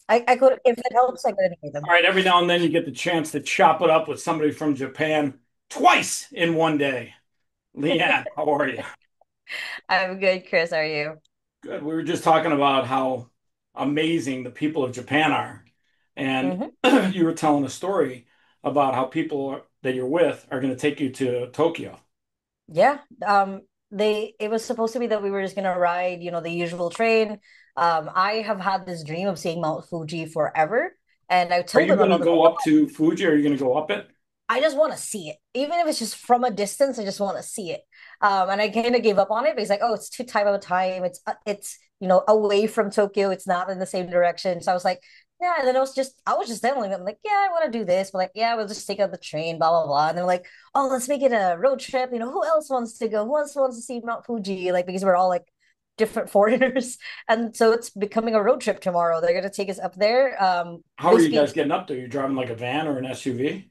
I could, if it helps, I could hear All them. right, every now and then you get the chance to chop it up with somebody from Japan twice in one day. Le-an, how are you? I'm good, Chris. How are you? Good. We were just talking about how amazing the people of Japan are. And Hmm. you were telling a story about how people that you're with are going to take you to Tokyo. Yeah. It was supposed to be that we were just gonna ride, the usual train. I have had this dream of seeing Mount Fuji forever, and I Are told you them going to about this. go up to Fuji or are you going to go up it? I just want to see it. Even if it's just from a distance, I just want to see it. And I kind of gave up on it, but he's like, oh, it's too tight of a time. It's away from Tokyo. It's not in the same direction. So I was like, yeah. And then I was just telling them like, yeah, I want to do this, but like, yeah, we'll just take out the train, blah blah blah. And they're like, oh, let's make it a road trip. Who else wants to go? Who else wants to see Mount Fuji? Like because we're all like different foreigners, and so it's becoming a road trip tomorrow. They're gonna take us up there. How are They you guys speak getting up there? You driving like a van or an SUV?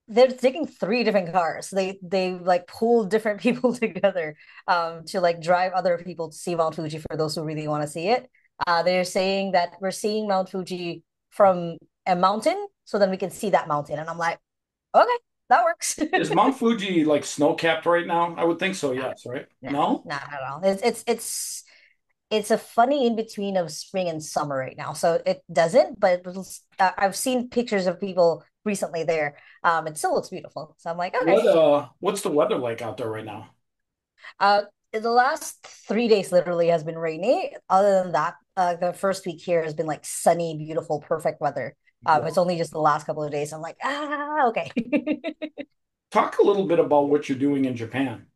they're taking three different cars. They like pull different people together to like drive other people to see Mount Fuji for those who really want to see it. They're saying that we're seeing Mount Fuji from a mountain, so then we can see that mountain. And I'm like, okay, that works. Is Mount Fuji like snow-capped right now? I would think so, Nah, yes, right? nah, No? not at all. It's a funny in between of spring and summer right now. So it doesn't, but I've seen pictures of people recently there. It still looks beautiful. So I'm like, okay. What's the weather like out there right now? The last 3 days literally has been rainy. Other than that, the first week here has been like sunny, beautiful, perfect weather. It's Wow. only just the last couple of days. I'm like, okay. Talk a little bit about what you're doing in Japan.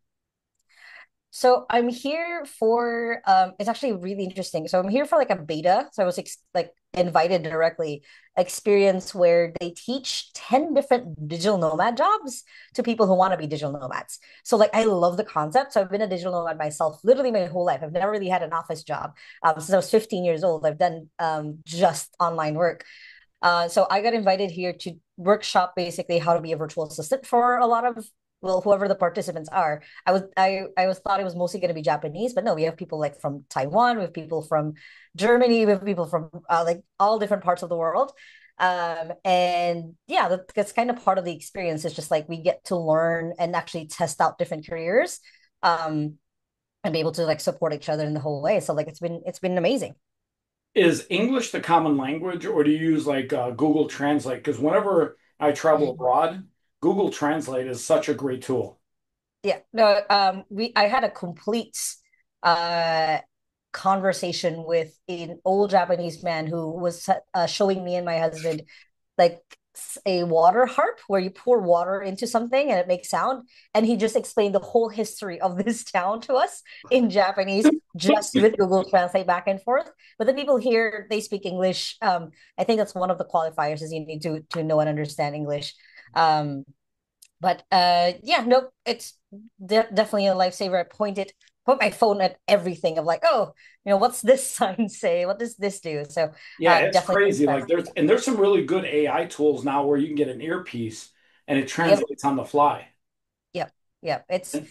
So I'm here for it's actually really interesting. So I'm here for like a beta. So I was like invited directly experience where they teach 10 different digital nomad jobs to people who want to be digital nomads. So like I love the concept. So I've been a digital nomad myself literally my whole life. I've never really had an office job. Since I was 15 years old, I've done just online work. So I got invited here to workshop basically how to be a virtual assistant for a lot of whoever the participants are. I was thought it was mostly going to be Japanese, but no, we have people like from Taiwan, we have people from Germany, we have people from like all different parts of the world. And yeah, that's kind of part of the experience. It's just like we get to learn and actually test out different careers, um, and be able to like support each other in the whole way. So like it's been amazing. Is English the common language, or do you use like Google Translate? Because whenever I travel abroad, Google Translate is such a great tool. Yeah, no, I had a complete uh conversation with an old Japanese man who was showing me and my husband like a water harp where you pour water into something and it makes sound. And he just explained the whole history of this town to us in Japanese, just with Google Translate back and forth. But the people here, they speak English. I think that's one of the qualifiers is you need to know and understand English. Um, but yeah, no, it's definitely a lifesaver. Put my phone at everything of like, oh, what's this sign say? What does this do? So Yeah, it's definitely makes crazy. sense. There's some really good AI tools now where you can get an earpiece and it Yep, translates on the fly. yep, yep. And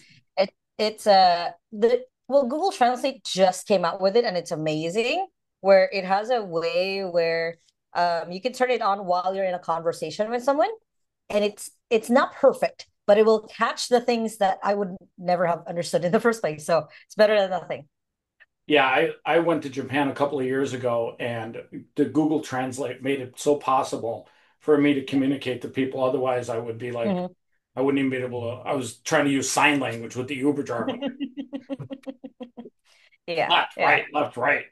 It's the well, Google Translate just came out with it and it's amazing where it has a way where you can turn it on while you're in a conversation with someone and it's not perfect, but it will catch the things that I would never have understood in the first place. So it's better than nothing. yeah, I went to Japan a couple of years ago and the Google Translate made it so possible for me to Yeah. communicate to people. Otherwise, I would be like, Mhm. I wouldn't even be able to. I was trying to use sign language with the Uber driver. Yeah, Left, yeah, right, left, right.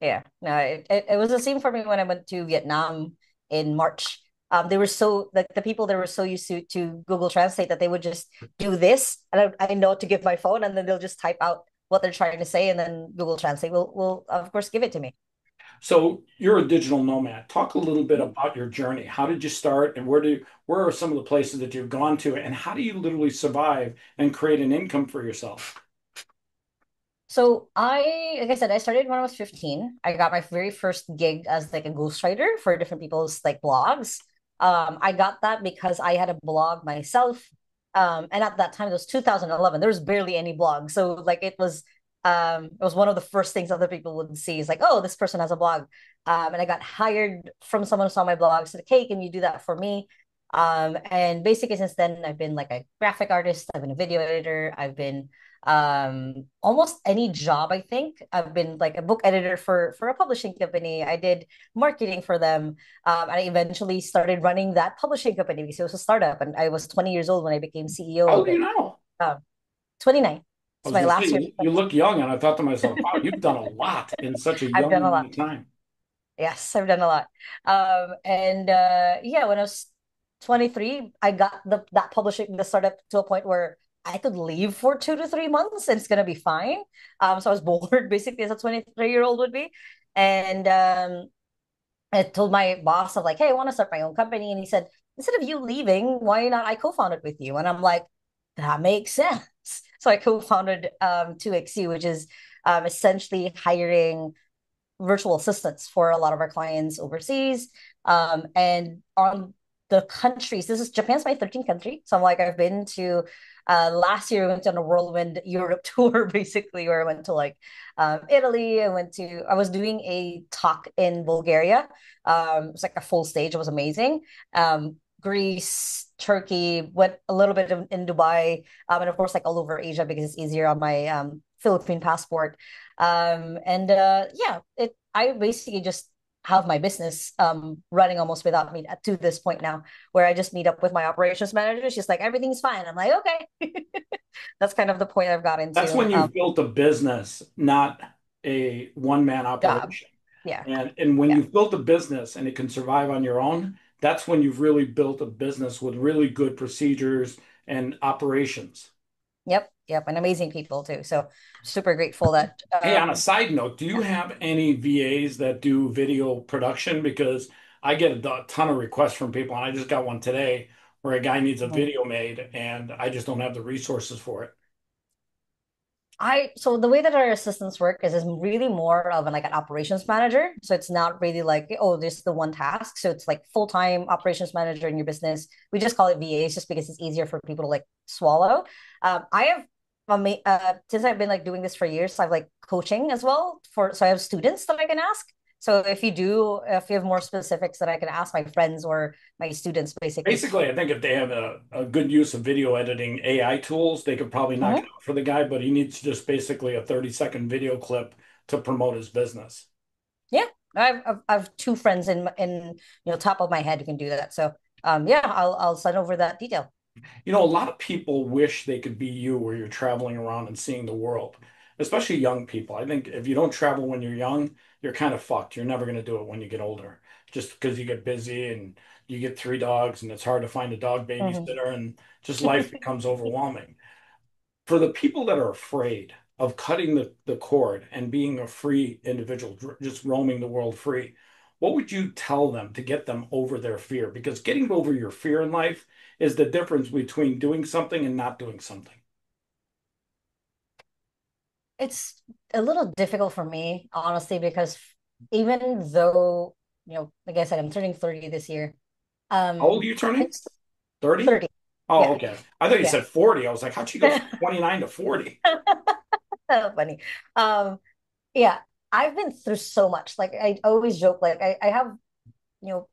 yeah. No, it was the same for me when I went to Vietnam in March. They were so like the people that were so used to Google Translate that they would just do this, and I know to give my phone, and then they'll just type out what they're trying to say, and then Google Translate will of course give it to me. So you're a digital nomad. Talk a little bit about your journey. How did you start, and where are some of the places that you've gone to, and how do you literally survive and create an income for yourself? So like I said, I started when I was 15. I got my very first gig as like a ghostwriter for different people's like blogs. I got that because I had a blog myself. And at that time, it was 2011. There was barely any blogs. So like it was It was one of the first things other people would see is like, oh, this person has a blog. And I got hired from someone who saw my blog, said, hey, can you do that for me? And basically since then I've been like a graphic artist, I've been a video editor, I've been almost any job. I think I've been like a book editor for a publishing company. I did marketing for them. And I eventually started running that publishing company because it was a startup, and I was 20 years old when I became CEO How of old are you it. now? 29. I It's was my going to say, last year. you look young, and I thought to myself, wow, you've done a lot in such a I've young done a amount lot. of time. Yes, I've done a lot. And yeah, when I was 23, I got that publishing the startup to a point where I could leave for 2 to 3 months and it's gonna be fine. So I was bored basically as a 23-year-old would be. And I told my boss of like, hey, I want to start my own company. And he said, instead of you leaving, why not I co-found it with you? And I'm like, that makes sense. So I co-founded 2XU, which is essentially hiring virtual assistants for a lot of our clients overseas. And on the countries, this is Japan's my 13th country. So I'm like, I've been to last year, I went on a whirlwind Europe tour, basically, where I went to like Italy. I was doing a talk in Bulgaria. It was like a full stage. It was amazing. Greece, Turkey, went a little bit in Dubai, and of course, like all over Asia because it's easier on my Philippine passport. And yeah, it I basically just have my business running almost without me to this point now, where I just meet up with my operations manager. She's like, everything's fine. I'm like, okay. That's kind of the point I've got That's into when you've built a business, not a one-man job. operation. Yeah. And when Yeah. you've built a business and it can survive on your own, that's when you've really built a business with really good procedures and operations. Yep. Yep. And amazing people too. So super grateful that Hey, on a side note, do you have any VAs that do video production? Because I get a ton of requests from people, and I just got one today where a guy needs a yeah. video made, and I just don't have the resources for it. So the way that our assistants work is really more of like an operations manager. So it's not really like, oh, this is the one task. So it's like full-time operations manager in your business. We just call it VAs just because it's easier for people to like swallow. I have since I've been like doing this for years, I've like coaching as well so I have students that I can ask. So if you have more specifics that I can ask my friends or my students basically. Basically, I think if they have a good use of video editing AI tools, they could probably knock it Mhm. out for the guy, but he needs just basically a 30-second video clip to promote his business. Yeah, I've two friends in top of my head who can do that. So yeah, I'll send over that detail. You know, a lot of people wish they could be you where you're traveling around and seeing the world, especially young people. I think if you don't travel when you're young, you're kind of fucked. You're never going to do it when you get older, just because you get busy and you get three dogs and it's hard to find a dog Mhm. babysitter and just life becomes overwhelming. For the people that are afraid of cutting the cord and being a free individual, just roaming the world free, what would you tell them to get them over their fear? Because getting over your fear in life is the difference between doing something and not doing something. It's a little difficult for me, honestly, because even though, like I said, I'm turning 30 this year. How old are Um, you turning? it's 30? 30. Oh, Yeah, okay. I thought you yeah. said 40. I was like, how'd she go from 29 to 40? Funny. Um, yeah, I've been through so much. Like I always joke, like I have, you know,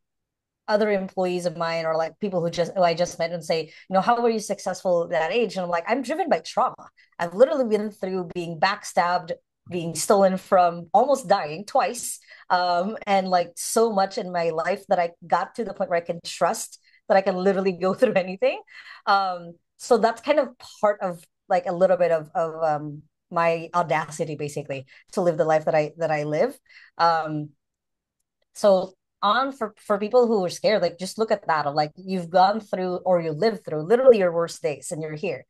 other employees of mine or like people who I just met and say, how were you successful at that age? And I'm like, I'm driven by trauma. I've literally been through being backstabbed, being stolen from, almost dying twice, and like so much in my life that I got to the point where I can trust that I can literally go through anything. So that's kind of part of like a little bit of my audacity, basically, to live the life that I live. Um, so on for people who are scared, like just look at that of like you've gone through or you lived through literally your worst days and you're here.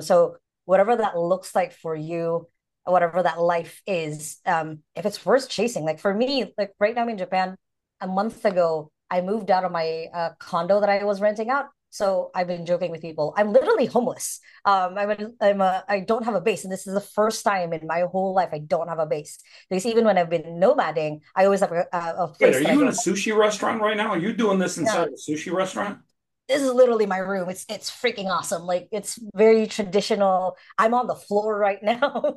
So whatever that looks like for you, whatever that life is, if it's worth chasing, like for me, like right now I'm in Japan, a month ago, I moved out of my condo that I was renting out. So I've been joking with people. I'm literally homeless. I don't have a base, and this is the first time in my whole life I don't have a base. Because even when I've been nomading, I always have a Wait, are place that I you in a go. sushi restaurant right now? Are you doing this inside No, a sushi restaurant? this is literally my room. It's freaking awesome. Like it's very traditional. I'm on the floor right now.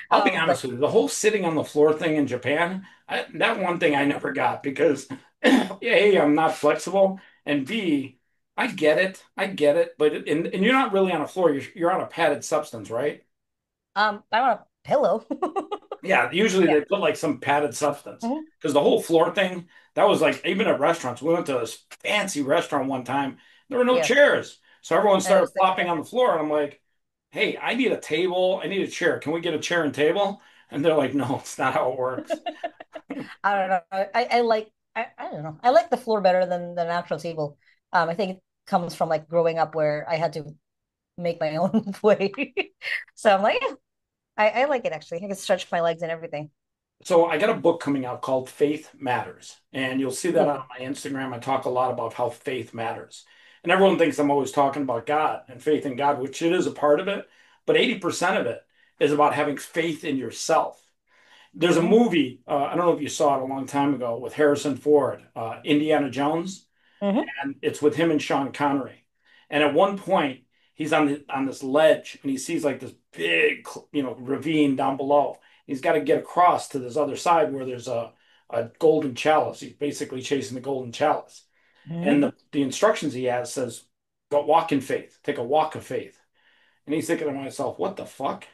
I'll be Like honest with you, the whole sitting on the floor thing in Japan, that one thing I never got because A, I'm not flexible, and B, I get it. I get it. But and you're not really on a floor, you're on a padded substance, right? I want a pillow. Yeah, usually Yeah. they put like some padded substance Mhm. because the whole floor thing, that was like even at restaurants. We went to this fancy restaurant one time. There were no Yeah. chairs. So everyone And started it's like plopping on the floor, and I'm like, "Hey, I need a table. I need a chair. Can we get a chair and table?" And they're like, "No, it's not how it works." I don't know. I like I don't know. I like the floor better than an actual table. I think it comes from like growing up where I had to make my own way. So I'm like, yeah, I like it actually. I can stretch my legs and everything. So I got a book coming out called Faith Matters, and you'll see that on Ooh. my Instagram. I talk a lot about how faith matters. And everyone thinks I'm always talking about God and faith in God, which it is a part of it, but 80% of it is about having faith in yourself. There's a Mm-hmm. movie, I don't know if you saw it a long time ago with Harrison Ford, Indiana Jones, Mm-hmm. and it's with him and Sean Connery. And at one point, he's on this ledge and he sees like this big, ravine down below. He's got to get across to this other side where there's a golden chalice. He's basically chasing the golden chalice. And Mm-hmm. the instructions he has says, go walk in faith, take a walk of faith. And he's thinking to himself, what the fuck?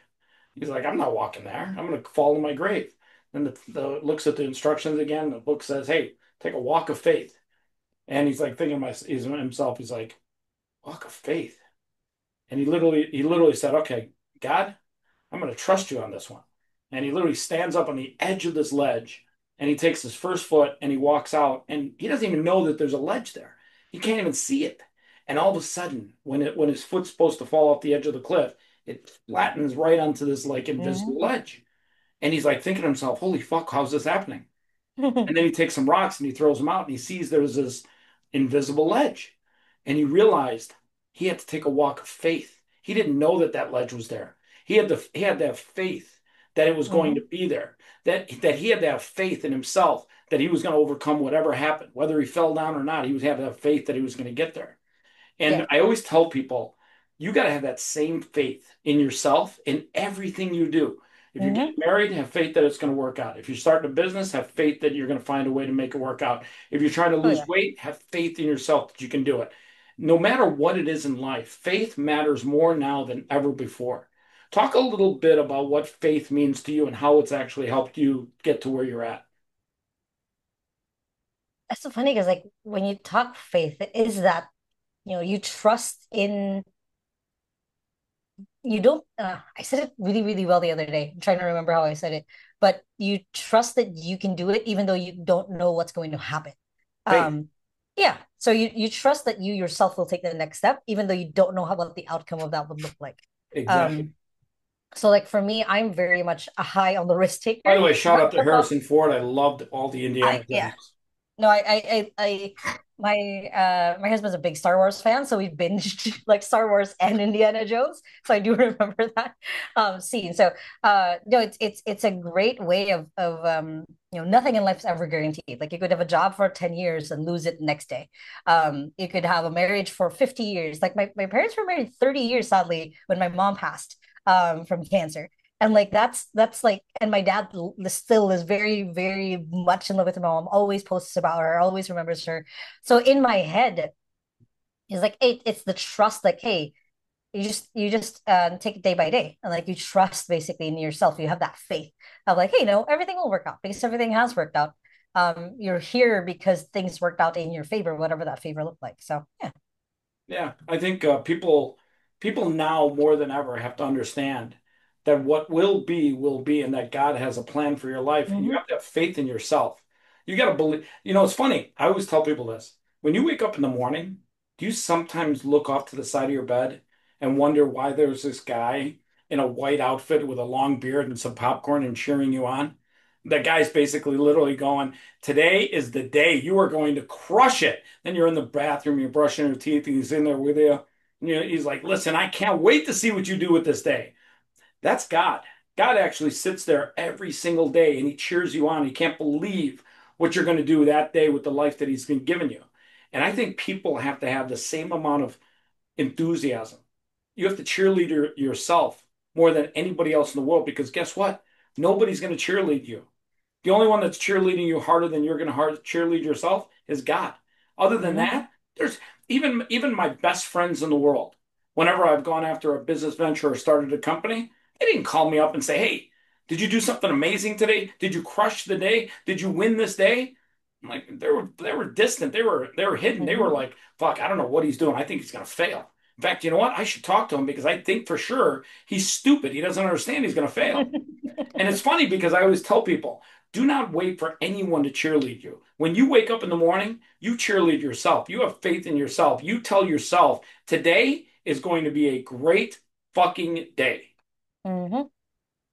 He's like, I'm not walking there. I'm going to fall in my grave. And the looks at the instructions again. The book says, hey, take a walk of faith. And he's like thinking himself, he's like, walk of faith. And he literally said, okay, God, I'm going to trust you on this one. And he literally stands up on the edge of this ledge and he takes his first foot and he walks out and he doesn't even know that there's a ledge there. He can't even see it. And all of a sudden, when his foot's supposed to fall off the edge of the cliff, it flattens right onto this like invisible ledge. And he's like thinking to himself, holy fuck, how's this happening? Mm-hmm. And then he takes some rocks and he throws them out and he sees there's this invisible ledge. And he realized he had to take a walk of faith. He didn't know that that ledge was there. He had to have faith that it was going to Mm-hmm. be there. That he had to have faith in himself that he was going to overcome whatever happened, whether he fell down or not. He was have to have faith that he was going to get there. Yeah. And I always tell people, you got to have that same faith in yourself in everything you do. If you're getting Mm-hmm. married, have faith that it's going to work out. If you're starting a business, have faith that you're going to find a way to make it work out. If you're trying to Oh lose yeah. weight, have faith in yourself that you can do it. No matter what it is in life, faith matters more now than ever before. Talk a little bit about what faith means to you and how it's actually helped you get to where you're at. That's so funny because like when you talk faith, it is that, you trust in you don't I said it really, really well the other day. I'm trying to remember how I said it, but you trust that you can do it even though you don't know what's going to happen. Faith. Um, yeah. So you trust that you yourself will take the next step, even though you don't know what the outcome of that would look like. Exactly. Um, so like for me, I'm very much a high on the risk By taker. the way, Not shout out to so much. Harrison Ford. I loved all the Indiana Yeah. Jones. No, my husband's a big Star Wars fan, so we binged like Star Wars and Indiana Jones. So I do remember that scene. So no, it's a great way of nothing in life is ever guaranteed. Like you could have a job for 10 years and lose it next day. You could have a marriage for 50 years. Like my parents were married 30 years, sadly, when my mom passed from cancer. And like that's like, and my dad still is very, very much in love with my mom, always posts about her, always remembers her. So in my head, it's like it's the trust, like, hey, you just take it day by day. And like you trust basically in yourself. You have that faith of like, hey, no, everything will work out because everything has worked out. You're here because things worked out in your favor, whatever that favor looked like. So yeah. Yeah, I think people now more than ever have to understand that what will be, and that God has a plan for your life, and you Mm-hmm. have to have faith in yourself. You got to believe. It's funny. I always tell people this. When you wake up in the morning, do you sometimes look off to the side of your bed and wonder why there's this guy in a white outfit with a long beard and some popcorn and cheering you on? That guy's basically literally going, today is the day you are going to crush it. Then you're in the bathroom, you're brushing your teeth, and he's in there with you. He's like, listen, I can't wait to see what you do with this day. That's God. God actually sits there every single day and he cheers you on. He can't believe what you're going to do that day with the life that he's been given you. And I think people have to have the same amount of enthusiasm. You have to cheerlead yourself more than anybody else in the world because guess what? Nobody's going to cheerlead you. The only one that's cheerleading you harder than you're going to cheerlead yourself is God. Other than Hmm. that, there's even my best friends in the world. Whenever I've gone after a business venture or started a company, they didn't call me up and say, "Hey, did you do something amazing today? Did you crush the day? Did you win this day?" I'm like, they were distant. They were hidden. They were Hmm. like, "Fuck, I don't know what he's doing. I think he's gonna fail." In fact, you know what? I should talk to him because I think for sure he's stupid. He doesn't understand he's gonna fail. And it's funny because I always tell people, do not wait for anyone to cheerlead you. When you wake up in the morning, you cheerlead yourself. You have faith in yourself. You tell yourself, today is going to be a great fucking day. Hmm.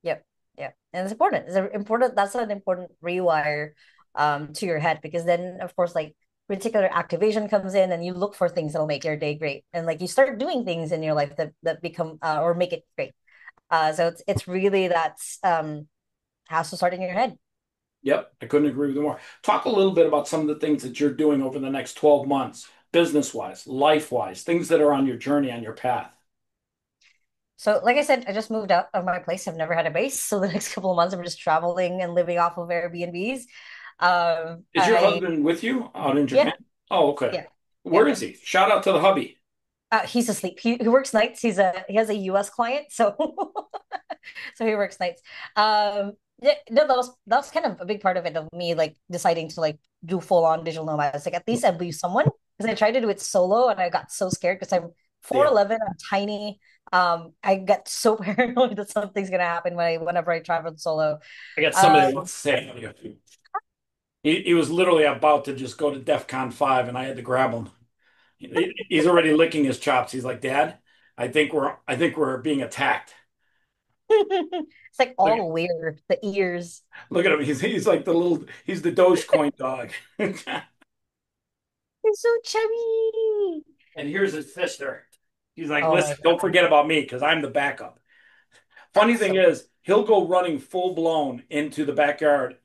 Yep. Yep. And it's important. It's important. That's an important rewire to your head because then of course like particular activation comes in and you look for things that'll make your day great. And like you start doing things in your life that become or make it great. So it's really that's has to start in your head. Yep, I couldn't agree with you more. Talk a little bit about some of the things that you're doing over the next 12 months, business wise, life wise, things that are on your journey, on your path. So, like I said, I just moved out of my place. I've never had a base. So the next couple of months, I'm just traveling and living off of Airbnbs. Is your I husband with you out in Yeah, Japan? Oh, okay. yeah, Where yeah. is he? Shout out to the hubby. He's asleep. He works nights. He has a US client, so so he works nights. Yeah, no, that was kind of a big part of it of me like deciding to like do full on digital nomads. Like at least I'd be someone because I tried to do it solo and I got so scared because I'm Yeah. 4'11", I'm tiny. I get so paranoid that something's gonna happen whenever I travel solo. I got somebody that Um, wants to say he was literally about to just go to DEF CON 5 and I had to grab him. He's already licking his chops. He's like, Dad, I think we're being attacked. it's like Look, all weird, the ears. look at him. He's like he's the Dogecoin dog. It's so chubby. And here's his sister. He's like, Oh my listen, don't God. forget about me because I'm the backup. Funny That's thing so is, he'll go running full blown into the backyard,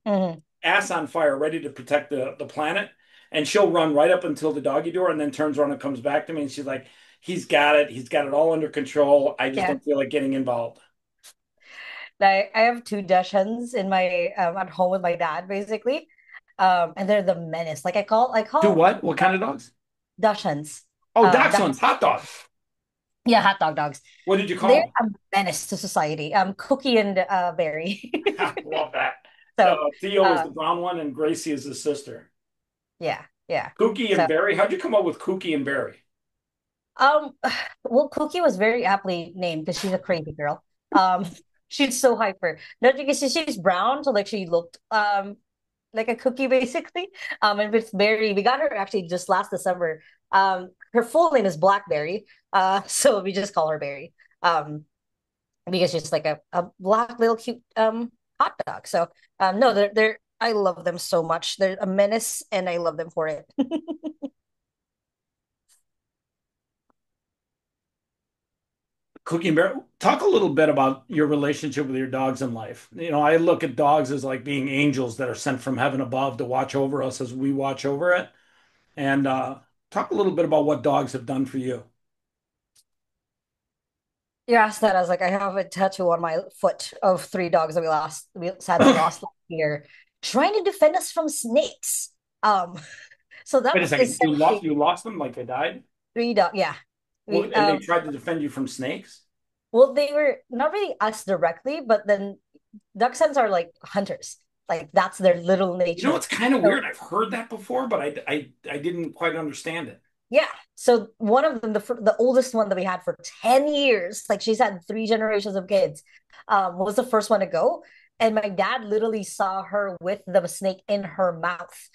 Mhm. ass on fire, ready to protect the planet. And she'll run right up until the doggy door and then turns around and comes back to me. And she's like, he's got it. He's got it all under control. I just Yeah. don't feel like getting involved. I have two Dachshunds in my at home with my dad, basically. And they're the menace. Like I Do call what? What kind of dogs? Dachshunds. Oh, Dach dachshunds, hot dogs. yeah, hot dog dogs. What did you They're call a menace to society. Cookie and Berry. them? Love that. So Theo is uh the brown one and Gracie is his sister. yeah, yeah. Cookie and So Berry. How'd you come up with Cookie and Berry? um well Cookie was very aptly named because she's a crazy girl. She's so hyper. Not because she's brown, so like she looked like a cookie basically. And with Berry, we got her actually just last December. Her full name is Blackberry. So we just call her Berry. Because she's like a black little cute hot dog. So no, they're I love them so much. They're a menace and I love them for it. Cookie and Bear, talk a little bit about your relationship with your dogs in life. I look at dogs as like being angels that are sent from heaven above to watch over us as we watch over it. And talk a little bit about what dogs have done for you. You asked that. I was like, I have a tattoo on my foot of three dogs that we sadly lost last year, trying to defend us from snakes. Um, so Wait a that's second, essentially you lost them like they died? three dog. Yeah, we And they tried to defend you from snakes? well, they were not really us directly, but then dachshunds are like hunters. Like that's their little nature. It's kind of So weird. I've heard that before, but I didn't quite understand it. yeah. So one of them, the oldest one that we had for 10 years, like she's had three generations of kids, was the first one to go. And my dad literally saw her with the snake in her mouth,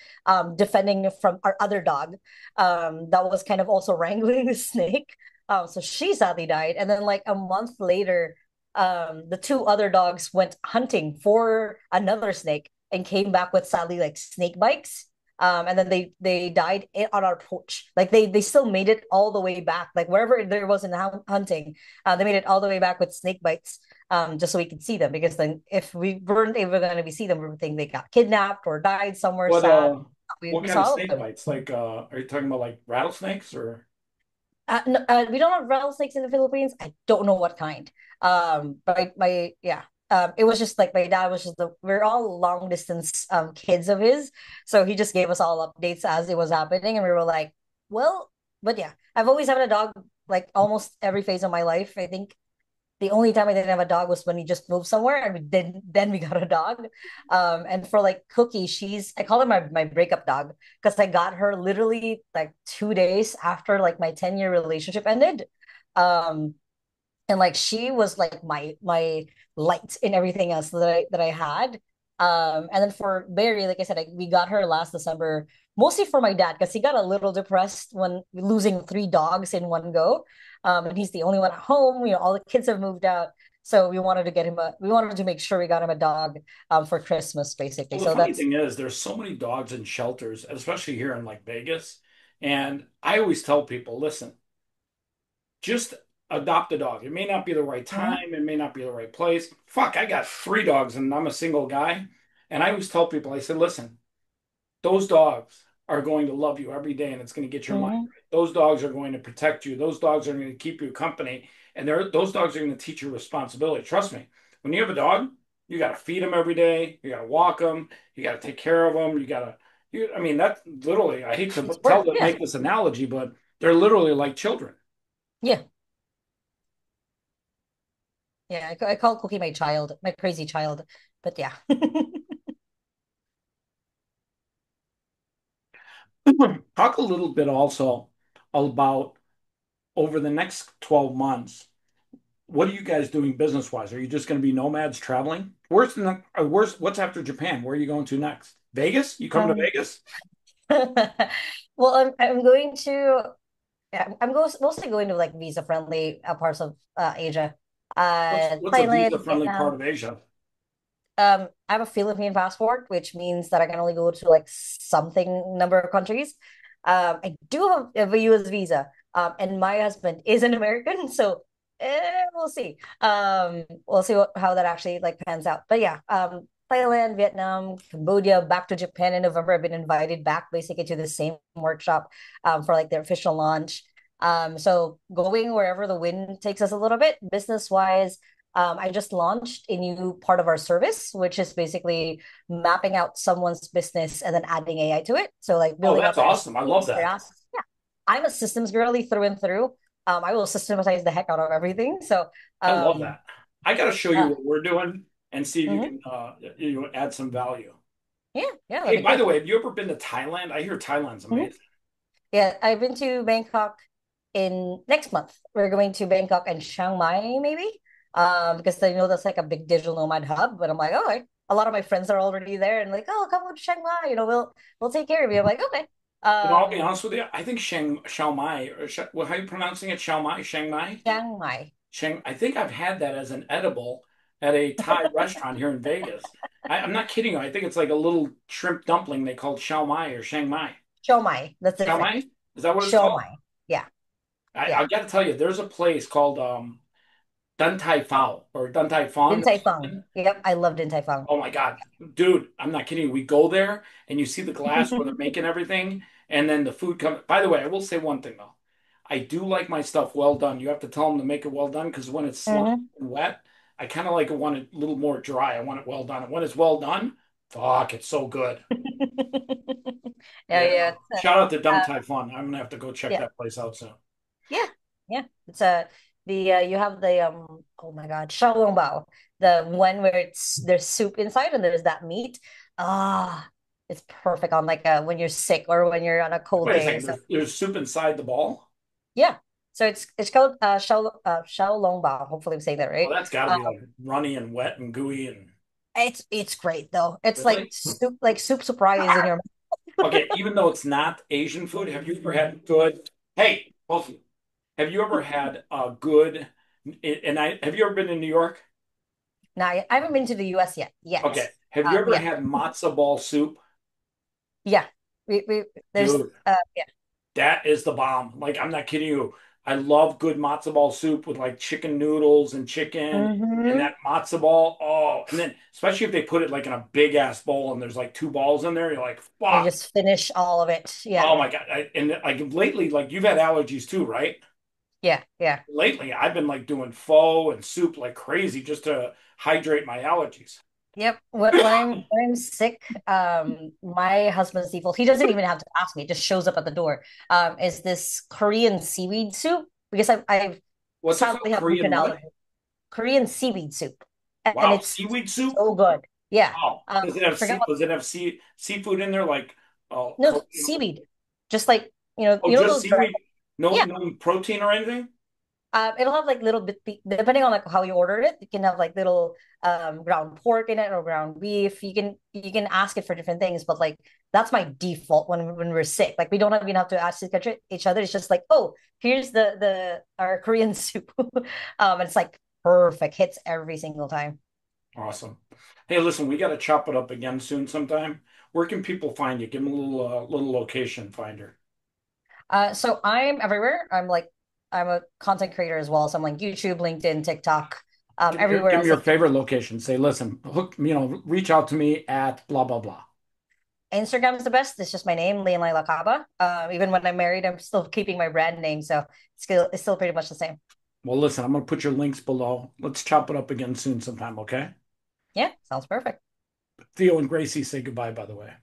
defending from our other dog, that was kind of also wrangling the snake. So she sadly died. And then like a month later, the two other dogs went hunting for another snake and came back with sadly like snake bites. And then they died on our porch. Like they still made it all the way back, like wherever there was in the hunting, they made it all the way back with snake bites, just so we could see them. Because then if we weren't able to see them, we would think they got kidnapped or died somewhere What sad. What we kind of saw all of snake them. bites? Like, are you talking about like rattlesnakes or? No, we don't have rattlesnakes in the Philippines. I don't know what kind. But yeah. It was just like my dad was just we're all long distance kids of his, so he just gave us all updates as it was happening, and we were like, well, but yeah, I've always had a dog like almost every phase of my life. I think the only time I didn't have a dog was when we just moved somewhere, and then we got a dog. And for like Cookie, I call her my breakup dog because I got her literally like 2 days after like my 10-year relationship ended. Um, and like she was like my light in everything else that I had. And then for Barry, like I said, we got her last December, mostly for my dad because he got a little depressed when losing three dogs in one go. And he's the only one at home. All the kids have moved out, so we wanted to make sure we got him a dog for Christmas, basically. Well, the So funny that's thing is, there's so many dogs in shelters, especially here in like Vegas. And I always tell people, listen, just adopt a dog. It may not be the right Mhm. time, it may not be the right place. Fuck, I got three dogs and I'm a single guy. And I always tell people, I said, listen, those dogs are going to love you every day and it's going to get your mind Mhm. right. Those dogs are going to protect you. Those dogs are going to keep you company. And those dogs are going to teach you responsibility. Trust me, when you have a dog, you got to feed them every day. You got to walk them. You got to take care of them. I mean, that's literally, I hate It's to work. Yeah, make this analogy, but they're literally like children. yeah, yeah. I call Cookie my child, my crazy child. But yeah. Talk a little bit also about over the next 12 months. What are you guys doing business wise? Are you just going to be nomads traveling? What's after Japan? Where are you going to next? Vegas? You coming to Um, Vegas? well, I'm going to yeah, mostly going to like visa friendly Yeah. parts of Asia, What's a visa Thailand, friendly part Vietnam. of Asia? I have a Philippine passport, which means that I can only go to like something number of countries. I do have a US visa, and my husband is an American, so we'll see. We'll see how that actually like pans out. But yeah, Thailand, Vietnam, Cambodia, back to Japan in November. I've been invited back basically to the same workshop for like their official launch. So going wherever the wind takes us a little bit, business wise. I just launched a new part of our service, which is basically mapping out someone's business and then adding AI to it. So like Oh, building that's out their awesome. I love SOPs, their that. assets. Yeah, I'm a systems girly through and through. I will systematize the heck out of everything. So I love um, that. I got to show you uh, what we're doing and see if you mhm. can add some value. Yeah, yeah, that'd Hey, be by the cool. way, have you ever been to Thailand? I hear Thailand's Mhm. amazing. Yeah, I've been to Bangkok in next month. We're going to Bangkok and Chiang Mai, maybe. Because I know that's like a big digital nomad hub. But I'm like, oh, a lot of my friends are already there, and like, oh, come to Chiang Mai. We'll take care of you. I'm like, okay. I'll be honest with you. I think Chiang Mai, well, how are you pronouncing it? Chiang Mai, Chiang Mai? Chiang Mai. I think I've had that as an edible at a Thai restaurant here in Vegas. I'm not kidding you. I think it's like a little shrimp dumpling they called Chow Mai or Chiang Mai. Chiang Mai. That's Chow different. Mai? Is that what it's Chiang called? Mai. Yeah, I yeah. got to tell you, there's a place called Dun Tai Phao or Dun Tai Din Fong or Tai Fung. something. Yep, I love Din Tai Fung. Oh my God, dude, I'm not kidding you. We go there and you see the glass where they're making everything, and then the food comes. By the way, I will say one thing though. I do like my stuff well done. You have to tell them to make it well done because when it's slimy Hmm. and wet, I kind of like it want it a little more dry. I want it well done. And when it's well done, fuck, it's so good. Yeah, Yeah. yeah. Shout out to Dum Uh, Tai Fun. I'm gonna have to go check yeah. that place out soon. Yeah, yeah. It's the you have the oh my God, xiaolongbao, the one where there's soup inside and there's that meat. Ah, it's perfect on like when you're sick or when you're on a cold Wait a day. second. So There's soup inside the ball. yeah, so it's called xiaolongbao. Hopefully I'm saying that Well, right. that's got to Um, be like runny and wet and gooey and it's great though. It's really. like soup surprise in your mouth. Okay, even though it's not Asian food, have you ever had good? Hey, both of you, have you ever had a good? And have you ever been to New York? Now I haven't been to the US yet. Okay, have you ever Yeah, had matzo ball soup, yeah. We there's dude? yeah. That is the bomb. Like I'm not kidding you. I love good matzo ball soup with like chicken noodles and chicken and Hmm. that matzo ball. Oh, and then especially if they put it like in a big ass bowl and there's like two balls in there, you're like, And fuck. just finish all of it. Yeah. Oh my God. And like lately, like you've had allergies too, right? Yeah. Yeah. Lately, I've been like doing pho and soup like crazy just to hydrate my allergies. Yep. When I'm sick, my husband's default, he doesn't even have to ask me, it just shows up at the door. Is this Korean seaweed soup? Because I What's it sadly called? have Korean gluten what? allergy. Korean seaweed soup. And Wow, it's seaweed soup? so good. Yeah. Oh, does it I have forgot sea? what, Does it have seafood in there like no, seaweed. Just like, oh, just those dry, seaweed? No, yeah. no protein or anything? It'll have like little bit, depending on like how you order it, you can have like little ground pork in it or ground beef. You can ask it for different things, but like that's my default when we're sick. Like we don't even have to ask each other. It's just like, oh, here's the our Korean soup. And it's like perfect, hits every single time. Awesome. Hey, listen, we got to chop it up again soon sometime. Where can people find you? Give them a little location finder. So I'm everywhere. I'm a content creator as well. So I'm like YouTube, LinkedIn, TikTok, everywhere Give me else your that favorite location. Say, listen, hook, reach out to me at blah blah blah. Instagram is the best. It's just my name, Le-an Lai Lacoba. Even when I'm married, I'm still keeping my brand name, so it's still pretty much the same. Well, listen, I'm gonna put your links below. Let's chop it up again soon sometime, okay? Yeah, sounds perfect. Theo and Gracie say goodbye, by the way.